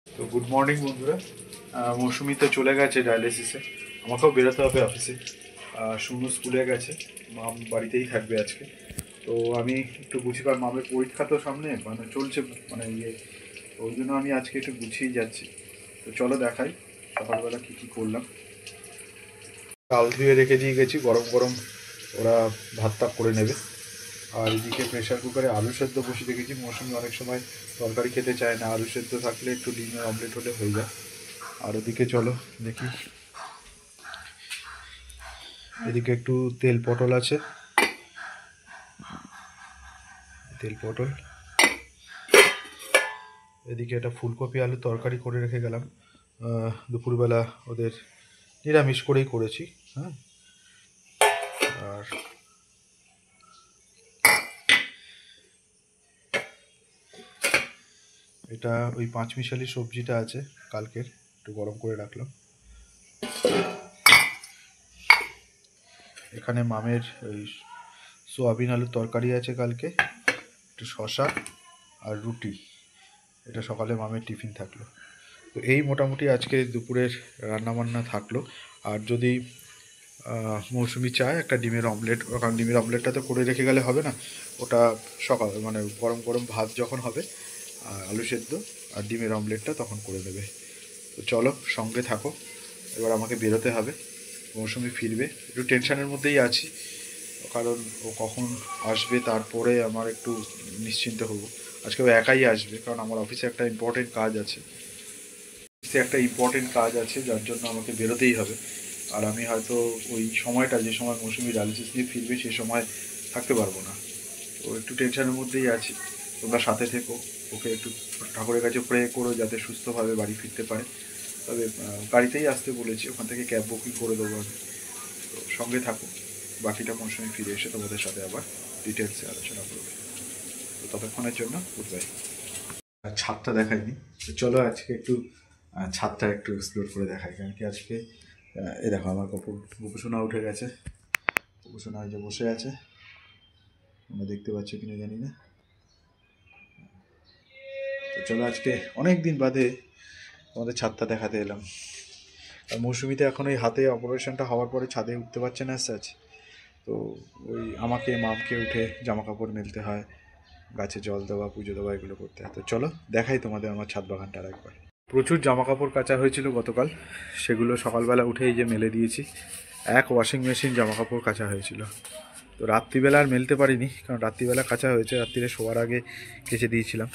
তো good morning বন্ধুরা। মৌসুমি তো চলে গেছে ডায়ালিসিসে, আমাকেও বেরোতে হবে অফিসে। শুনু স্কুলে গেছে, মাম বাড়িতেই থাকবে আজকে। তো আমি একটু গুছিয়ে, মামের পরীক্ষা তো সামনে মানে চলছে, মানে ওই জন্য আমি আজকে একটু গুছিয়েই যাচ্ছি। তো চলো দেখাই সকালবেলা কী কী করলাম। চাল ধুয়ে রেখে দিয়ে গেছি, গরম গরম ওরা ভাতটা করে নেবে। আর এদিকে প্রেশার কুকারে আলু সেদ্ধ বসিয়ে রেখেছি। মৌসুমি অনেক সময় তরকারি খেতে চায় না, আলু সেদ্ধ থাকলে একটু ডিমের অমলেট হলে হয়ে যায়। আর ওদিকে চলো দেখি, এদিকে একটু তেল পটল আছে, তেল পটল। এদিকে একটা ফুলকপি আলু তরকারি করে রেখে গেলাম, দুপুরবেলা ওদের নিরামিষ করেই করেছি। হ্যাঁ, আর এটা ওই পাঁচমিশালি সবজিটা আছে কালকের, একটু গরম করে রাখলাম। এখানে মামের ওই সোয়াবিন আলুর তরকারি আছে কালকে, একটু শশা আর রুটি, এটা সকালে মামের টিফিন থাকলো। তো এই মোটামুটি আজকে দুপুরের রান্নাবান্না থাকলো। আর যদি মৌসুমি চায় একটা ডিমের অমলেট, কারণ ডিমের অমলেটটা তো করে রেখে গেলে হবে না, ওটা সকাল মানে গরম গরম ভাত যখন হবে আলু সেদ্ধ আর ডিমের অমলেটটা তখন করে দেবে। তো চলো সঙ্গে থাকো, এবার আমাকে বেরোতে হবে, মৌসুমি ফিরবে, একটু টেনশানের মধ্যেই আছি, কারণ ও কখন আসবে তারপরে আমার একটু নিশ্চিন্ত হব। আজকে ও একাই আসবে, কারণ আমার অফিসে একটা ইম্পর্টেন্ট কাজ আছে, যার জন্য আমাকে বেরোতেই হবে। আর আমি হয়তো ওই সময়টা, যে সময় মৌসুমি ডায়ালিসিস নিয়ে ফিরবে, সে সময় থাকতে পারবো না। তো একটু টেনশনের মধ্যেই আছি, তোমরা সাথে থেকো, ওকে একটু ঠাকুরের কাছে প্রে করো যাতে সুস্থভাবে বাড়ি ফিরতে পারে। তবে গাড়িতেই আসতে বলেছি, ওখান থেকে ক্যাব বুকিং করে দেবো আমি। তো সঙ্গে থাকো, বাকিটা মৌসুমি ফিরে এসে তোমাদের সাথে আবার ডিটেলসে আলোচনা করবে। তো ততক্ষণের জন্য গুড বাই। ছাদটা দেখাইনি, তো চলো আজকে একটু ছাদটা একটু এক্সপ্লোর করে দেখাই। কারণ কি আজকে এই দেখো আমার গোপুসোনা উঠে গেছে, গোপুসোনা ওই যে বসে আছে, তোমরা দেখতে পাচ্ছ কিনা জানি না। তো চলো আজকে অনেক দিন বাদে তোমাদের ছাদটা দেখাতে এলাম। আর মৌসুমিতে এখন ওই হাতে অপারেশনটা হওয়ার পরে ছাদে উঠতে পারছে না আজ। তো ওই আমাকে মামকে উঠে জামা কাপড় মেলতে হয়, গাছে জল দেওয়া, পুজো দেওয়া, এগুলো করতে হয়। তো চলো দেখাই তোমাদের আমার ছাদ বাগানটা আর একবার। প্রচুর জামা কাপড় কাচা হয়েছিল গতকাল, সেগুলো সকালবেলা উঠেই যে মেলে দিয়েছি। এক ওয়াশিং মেশিন জামা কাপড় কাচা হয়েছিল। তো রাত্রিবেলা আর মেলতে পারিনি, কারণ রাত্রিবেলা কাচা হয়েছে, রাত্রিরে শোয়ার আগে কেচে দিয়েছিলাম,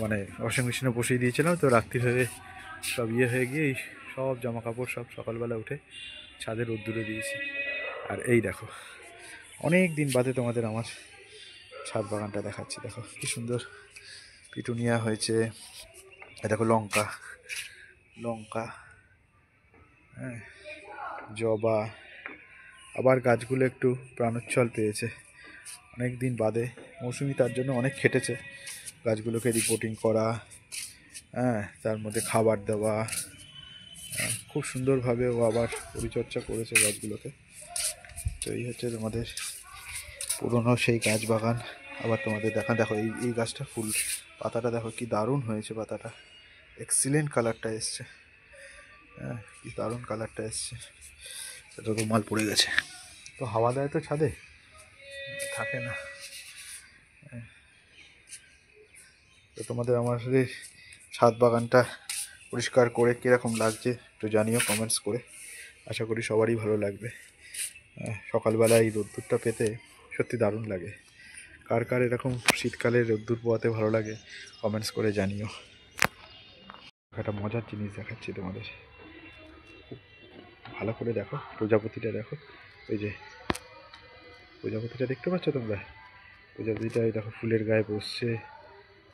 মানে ওয়াশিং মেশিনে বসিয়ে দিয়েছিলাম। তো রাত্রি হয়ে সব হয়ে গিয়ে এই সব জামা কাপড় সব সকালবেলা উঠে ছাদে রোদ্দুরে দিয়েছি। আর এই দেখো, অনেক দিন বাদে তোমাদের আমার ছাদ বাগানটা দেখাচ্ছি। দেখো কি সুন্দর পিটুনিয়া হয়েছে, দেখো লঙ্কা লঙ্কা, হ্যাঁ, জবা, আবার গাছগুলো একটু প্রাণোচ্ছল পেয়েছে অনেক দিন বাদে। মৌসুমি তার জন্য অনেক খেটেছে, গাছগুলোকে রিপোর্টিং করা, হ্যাঁ, তার মধ্যে খাবার দেওয়া, খুব সুন্দরভাবে ও আবার পরিচর্যা করেছে গাছগুলোকে। তো এই হচ্ছে তোমাদের পুরনো সেই গাছ বাগান। আবার তোমাদের দেখো এই এই গাছটা ফুল, পাতাটা দেখো কি দারুণ হয়েছে, পাতাটা এক্সিলেন্ট কালারটা এসছে, হ্যাঁ, কি দারুণ কালারটা এসছে। সেটা রুমাল পড়ে গেছে, তো হাওয়া দেয় তো ছাদে, থাকে না। তো তোমাদের আমার ছাদ বাগানটা পরিষ্কার করে কীরকম লাগছে একটু জানিও কমেন্টস করে, আশা করি সবারই ভালো লাগবে। সকালবেলা এই রোদ্দুরটা পেতে সত্যি দারুণ লাগে। কার কার এরকম শীতকালে রোদ্দুর পোয়াতে ভালো লাগে কমেন্টস করে জানিও। একটা মজার জিনিস দেখাচ্ছি তোমাদের, ভালো করে দেখো, প্রজাপতিটা দেখো, ওই যে প্রজাপতিটা দেখতে পাচ্ছ তোমরা, প্রজাপতিটা এই দেখো ফুলের গায়ে বসছে,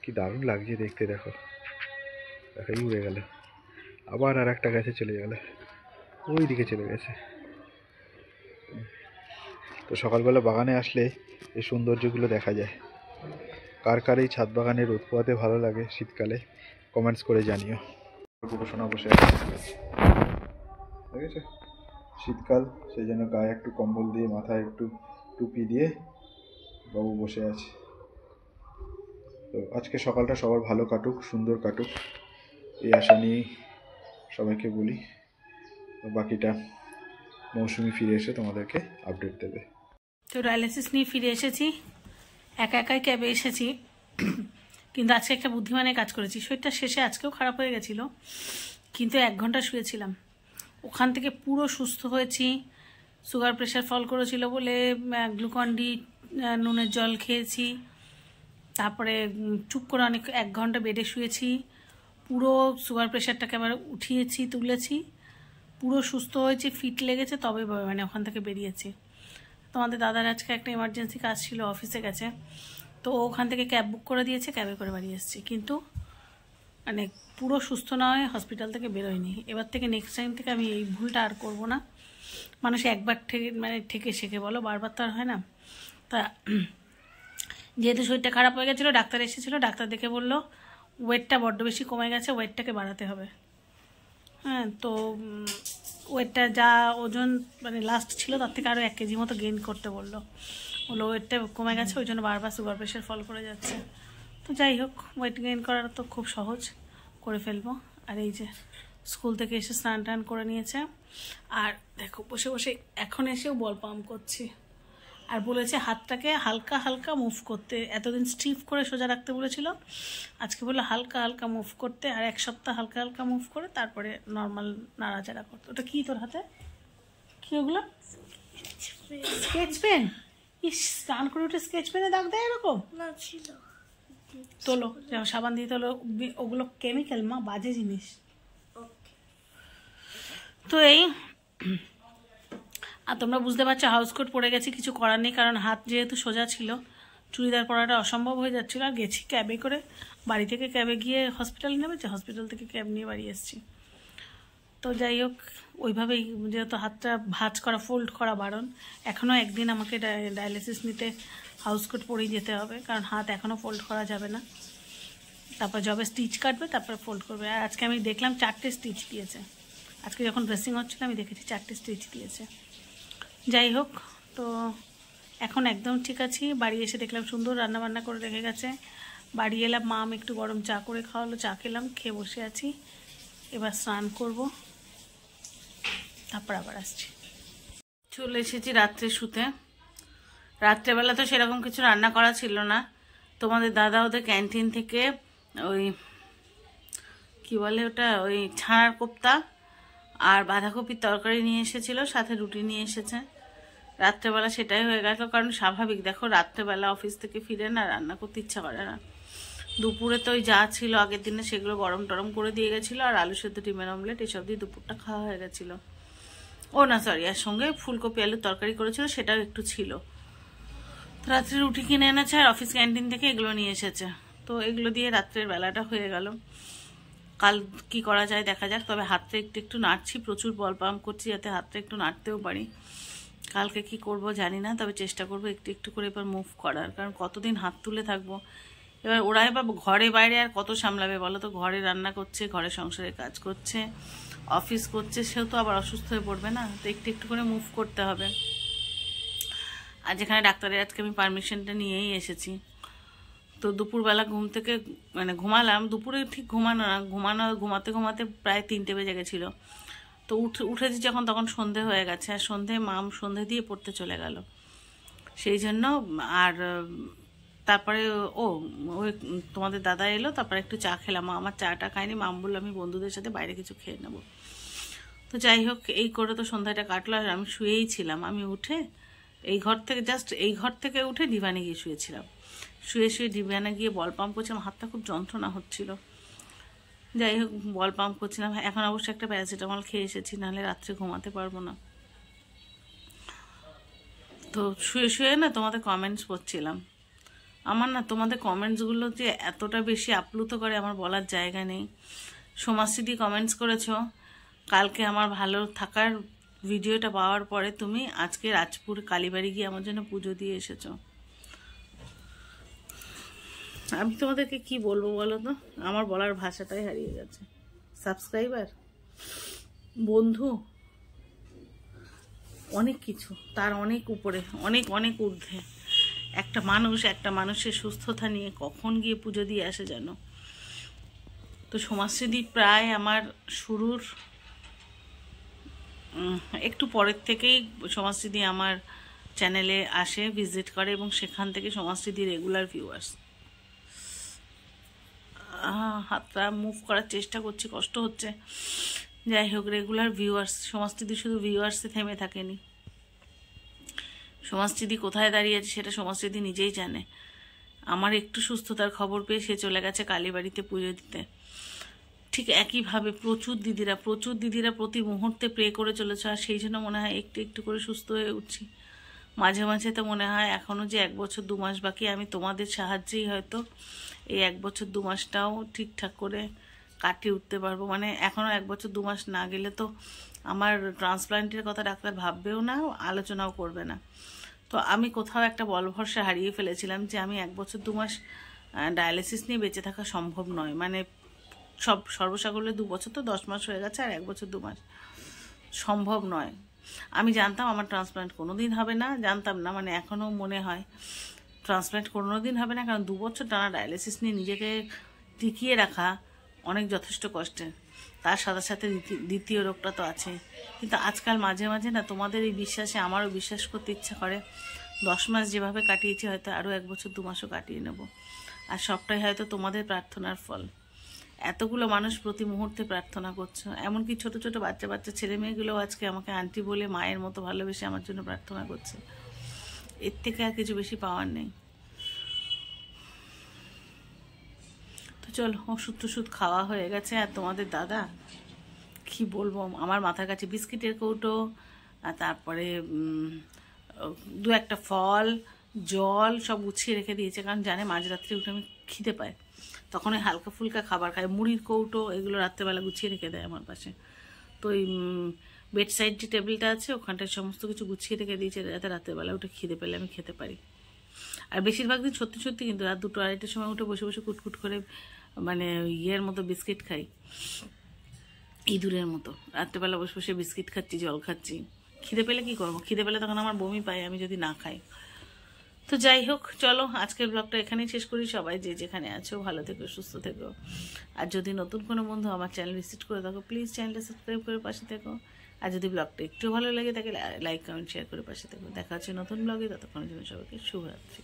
কি দারুণ লাগছে দেখতে। দেখো দেখাই উড়ে গেল, আবার আর একটা গাছে চলে গেল, ওই দিকে চলে গেছে। তো সকালবেলা বাগানে আসলে এই সৌন্দর্যগুলো দেখা যায়। কার কার এই ছাদ বাগানে রোদ পোয়াতে ভালো লাগে শীতকালে কমেন্টস করে জানিও। গোপোষণা বসে আছে, ঠিক আছে, শীতকাল সেই জন্য গায়ে একটু কম্বল দিয়ে, মাথায় একটু টুপি দিয়ে বাবু বসে আছে। তো আজকে সকালটা সবার ভালো কাটুক, সুন্দর কাটুক। এই আশা নিয়েই সবাইকে বলি। বাকিটা মৌসুমি ফিরে এসে তোমাদেরকে আপডেট দেবে। তো ডায়ালিসিস নিয়ে ফিরে এসেছি, একা একাই ক্যাবে এসেছি, কিন্তু আজকে একটা বুদ্ধিমানের কাজ করেছি। শরীরটা শেষে আজকেও খারাপ হয়ে গেছিলো, কিন্তু 1 ঘন্টা শুয়েছিলাম, ওখান থেকে পুরো সুস্থ হয়েছি। সুগার প্রেশার ফল করেছিল বলে গ্লুকন ডি নুনের জল খেয়েছি, তারপরে চুপ করে 1 ঘন্টা বেডে শুয়েছি, পুরো সুগার প্রেশারটাকে আবার উঠিয়েছি, তুলেছি, পুরো সুস্থ হয়েছি, ফিট লেগেছে, তবে মানে ওখান থেকে বেরিয়েছি। তোমাদের দাদার আজকে একটা এমার্জেন্সি কাজ ছিল, অফিসে গেছে, তো ওখান থেকে ক্যাব বুক করে দিয়েছে, ক্যাবে করে বাড়ি এসেছি, কিন্তু মানে পুরো সুস্থ না হয়ে হসপিটাল থেকে বেরোয়নি। এবার থেকে নেক্সট টাইম থেকে আমি এই ভুলটা আর করব না। মানুষ একবার থেকে শেখে, বলো, বারবার তো আর হয় না। তা যেহেতু শরীরটা খারাপ হয়ে গেছিলো, ডাক্তার এসেছিলো, ডাক্তার দেখে বললো ওয়েটটা বড্ড বেশি কমে গেছে, ওয়েটটাকে বাড়াতে হবে। হ্যাঁ, তো ওয়েটটা যা ওজন মানে লাস্ট ছিল তার থেকে আরও 1 কেজি মতো গেইন করতে বললো ওয়েটটা কমে গেছে, ওই জন্য বারবার সুগার প্রেশার ফল করে যাচ্ছে। তো যাই হোক, ওয়েট গেইন করাটা তো খুব সহজ, করে ফেলবো। আর এই যে স্কুল থেকে এসে স্নান টান করে নিয়েছে, আর দেখো বসে বসে এখন এসেও বল পাম্প করছি। আর বলেছে হাতটাকে হালকা হালকা মুভ করতে, এতদিন স্টিফ করে সোজা রাখতে বলেছিল, আজকে বললো হালকা হালকা মুভ করতে, আর 1 সপ্তাহ হালকা হালকা মুভ করে তারপরে নর্মাল নাড়াচাড়া করতে। ওটা কি তোর হাতে, কি ওগুলো? Sketch pen? ইস, স্নান করে উঠে স্কেচ পেনে দাগ দেয় এরকম? না ছিল, তোলো, সাবান দিয়ে তোলো, ওগুলো কেমিক্যাল মা, বাজে জিনিস। তো এই, আর তোমরা বুঝতে পারছো হাউস কোট পরে গেছি, কিছু করার নেই, কারণ হাত যেহেতু সোজা ছিল, চুড়িদার পরাটা অসম্ভব হয়ে যাচ্ছিলো। আর গেছি ক্যাবে করে, বাড়ি থেকে ক্যাবে গিয়ে হসপিটালে নেমেছে, হসপিটাল থেকে ক্যাব নিয়ে বাড়ি এসেছি। তো যাই হোক, ওইভাবেই, যেহেতু হাতটা ভাঁজ করা, ফোল্ড করা বারণ, এখনও একদিন আমাকে ডায়ালিসিস নিতে হাউস কোট পরেই যেতে হবে, কারণ হাত এখনও ফোল্ড করা যাবে না। তারপর যবে স্টিচ কাটবে তারপরে ফোল্ড করবে। আর আজকে আমি দেখলাম 4টে স্টিচ দিয়েছে, আজকে যখন ড্রেসিং হচ্ছিল আমি দেখেছি 4টে স্টিচ দিয়েছে। যাই হোক, তো এখন একদম ঠিক আছি। বাড়ি এসে দেখলাম সুন্দর রান্নাবান্না করে রেখে গেছে, বাড়ি এলাম, মা আমি একটু গরম চা করে খাওয়ালো, চা খেলাম, খেয়ে বসে আছি। এবার স্নান করব, তারপর আবার আসছি। চলে এসেছি রাত্রে শুতে। রাত্রেবেলা তো সেরকম কিছু রান্না করা ছিল না, তোমাদের দাদা ওদের ক্যান্টিন থেকে ওই কি বলে ওটা, ওই ছানার কোপ্তা আর বাঁধাকপির তরকারি নিয়ে এসেছিল, সাথে রুটি নিয়ে এসেছে। রাত্রেবেলা সেটাই হয়ে গেল, কারণ স্বাভাবিক, দেখো রাত্রেবেলা অফিস থেকে ফিরে না রান্না করতে ইচ্ছা করে না। দুপুরে তো ওই যা ছিল আগের দিনে সেগুলো গরম টরম করে দিয়ে গেছিলো, আর আলু সেদ্ধ, ডিমের অমলেট, এসব দিয়ে দুপুরটা খাওয়া হয়ে গেছিলো। ও না সরি, আর সঙ্গে ফুলকপি আলুর তরকারি করেছিল, সেটাও একটু ছিল। রাত্রে রুটি কিনে এনেছে, আর অফিস ক্যান্টিন থেকে এগুলো নিয়ে এসেছে। তো এগুলো দিয়ে রাত্রের বেলাটা হয়ে গেল। কাল কি করা যায় দেখা যাক, তবে হাতটা একটু একটু নাড়ছি, প্রচুর বল পাম্প করছি যাতে হাতটা একটু নাড়তেও পারি। কালকে কি করব জানি না, তবে চেষ্টা করব একটু একটু করে এবার মুভ করার, কারণ কতদিন হাত তুলে থাকবো। এবার ওরা এবার ঘরে বাইরে আর কত সামলাবে বলো তো, ঘরে রান্না করছে, ঘরে সংসারের কাজ করছে, অফিস করছে, সেও তো আবার অসুস্থ হয়ে পড়বে না। তো একটু একটু করে মুভ করতে হবে। আর যেখানে ডাক্তারের আজকে আমি পারমিশনটা নিয়েই এসেছি। তো দুপুরবেলা ঘুম থেকে মানে ঘুমালাম, দুপুরে ঠিক ঘুমাতে ঘুমাতে প্রায় 3টে বেজে গেছিলো। তো উঠেছি যখন, তখন সন্ধে হয়ে গেছে, আর মাম সন্ধে দিয়ে পড়তে চলে গেল, সেই জন্য। আর তারপরে ওই তোমাদের দাদা এলো, তারপরে একটু চা খেলাম। আমার চাটা খাইনি, মাম বললো আমি বন্ধুদের সাথে বাইরে কিছু খেয়ে নেবো। তো যাই হোক, এই করে তো সন্ধ্যাটা কাটলো, আর আমি শুয়েই ছিলাম। আমি উঠে এই ঘর থেকে উঠে ডিভানে গিয়ে শুয়েছিলাম। শুয়ে ডিভানে গিয়ে বল পাম্প করছিলাম, হাতটা খুব যন্ত্রণা হচ্ছিল। যাই হোক, বল পাম্প করছিলাম। এখন অবশ্য একটা প্যারাসিটামল খেয়ে এসেছি, নাহলে রাত্রে ঘুমাতে পারবো না। তো শুয়ে না তোমাদের কমেন্টস পড়ছিলাম। আমার না তোমাদের কমেন্টসগুলো যে এতটা বেশি আপ্লুত করে আমার বলার জায়গা নেই। সোমাশ্রীদি কমেন্টস করেছো, কালকে আমার ভালো থাকার ভিডিওটা পাওয়ার পরে তুমি আজকে রাজপুর কালীবাড়ি গিয়ে আমার জন্য পুজো দিয়ে এসেছো। আমি তোমাদেরকে কি বলবো বলো তো, আমার বলার ভাষাটাই হারিয়ে গেছে। সাবস্ক্রাইবার, বন্ধু, অনেক কিছু, তার অনেক উপরে, অনেক অনেক ঊর্ধ্বে একটা মানুষের সুস্থতা নিয়ে কখন গিয়ে পুজো দিয়ে আসে যেন। তো সমাজসেবী প্রায় আমার শুরুর একটু পরের থেকেই সমাজসেবী আমার চ্যানেলে আসে, ভিজিট করে, এবং সেখান থেকে সমাজসেবী রেগুলার ভিউয়ার্স। হাতটা মুভ করার চেষ্টা করছি, কষ্ট হচ্ছে। যাই হোক, রেগুলার ভিউয়ার্স। সমাজসেবী শুধু ভিউয়ার্সে থেমে থাকেনি, সমাজসেবী কোথায় দাঁড়িয়েছে সেটা সমাজসেবী নিজেই জানে। আমার একটু সুস্থতার খবর পেয়ে সে চলে গেছে কালীবাড়িতে পুজো দিতে। ঠিক একইভাবে প্রচুর দিদিরা প্রতি মুহূর্তে প্রে করে চলেছে, আর সেই জন্য মনে হয় একটু একটু করে সুস্থ হয়ে উঠছি। মাঝে মাঝে তো মনে হয় এখনও যে 1 বছর 2 মাস বাকি, আমি তোমাদের সাহায্যেই হয়তো এই 1 বছর 2 মাসটাও ঠিকঠাক করে কাটিয়ে উঠতে পারবো। মানে এখনও 1 বছর 2 মাস না গেলে তো আমার ট্রান্সপ্লান্টের কথা ডাক্তার ভাববেও না, আলোচনাও করবে না। তো আমি কোথাও একটা বল ভরসা হারিয়ে ফেলেছিলাম যে আমি 1 বছর 2 মাস ডায়ালিসিস নিয়ে বেঁচে থাকা সম্ভব নয়। মানে সর্বসাকুল্যে 2 বছর তো 10 মাস হয়ে গেছে, আর 1 বছর 2 মাস সম্ভব নয়। আমি জানতাম আমার ট্রান্সপ্লান্ট কোনো দিন হবে না, জানতাম না, মানে এখনও মনে হয় ট্রান্সপ্লান্ট কোনো দিন হবে না, কারণ 2 বছর টানা ডায়ালিসিস নিয়ে নিজেকে টিকিয়ে রাখা অনেক যথেষ্ট কষ্টের। তার সাথে সাথে দ্বিতীয় রোগটা তো আছে। কিন্তু আজকাল মাঝে মাঝে না তোমাদের এই বিশ্বাসে আমারও বিশ্বাস করতে ইচ্ছা করে 10 মাস যেভাবে কাটিয়েছি হয়তো আরও 1 বছর 2 মাসও কাটিয়ে নেব। আর সবটাই হয়তো তোমাদের প্রার্থনার ফল। এতগুলো মানুষ প্রতি মুহূর্তে প্রার্থনা করছো, এমনকি ছোট ছোট বাচ্চা ছেলে মেয়েগুলোও আজকে আমাকে আন্টি বলে মায়ের মতো ভালোবেসে আমার জন্য প্রার্থনা করছে। এর থেকে আর কিছু বেশি পাওয়ার নেই। তো চলো, ওষুধ খাওয়া হয়ে গেছে। আর তোমাদের দাদা কি বলবো, আমার মাথার কাছে বিস্কিটের কৌটো, আর তারপরে 2-1টা ফল, জল সব গুছিয়ে রেখে দিয়েছে, কারণ জানে মাঝরাত্রে উঠে আমি খিদে পায়, তখন ওই হালকা ফুলকা খাবার খায়। মুড়ির কৌটো এগুলো রাত্রেবেলা গুছিয়ে রেখে দেয় আমার পাশে। তো ওই বেড সাইড যে টেবিলটা আছে ওখানটায় সমস্ত কিছু গুছিয়ে রেখে দিয়েছে, যাতে রাত্রেবেলা উঠে খিদে পেলে আমি খেতে পারি। আর বেশিরভাগ দিন সত্যি সত্যি কিন্তু রাত 2-2-2:30টার সময় উঠে বসে বসে কুটকুট করে মানে ইয়ের মতো বিস্কিট খাই, ইঁদুরের মতো রাত্রেবেলা বসে বসে বিস্কিট খাচ্ছি, জল খাচ্ছি। খিদে পেলে কি করবো, খিদে পেলে তখন আমার বমি পায় আমি যদি না খাই। তো যাই হোক, চলো আজকের ব্লগটা এখানেই শেষ করি। সবাই যে যেখানে আছো ভালো থেকো, সুস্থ থেকো। আর যদি নতুন কোনো বন্ধু আমার চ্যানেল ভিজিট করে থাকো, প্লিজ চ্যানেলটা সাবস্ক্রাইব করে পাশে থেকো। আর যদি ব্লগটা একটু ভালো লাগে তাকে লাইক কমেন্ট শেয়ার করে পাশে থেকো। দেখা হচ্ছে নতুন ব্লগে, ততক্ষণের জন্য সবাইকে শুভরাত্রি।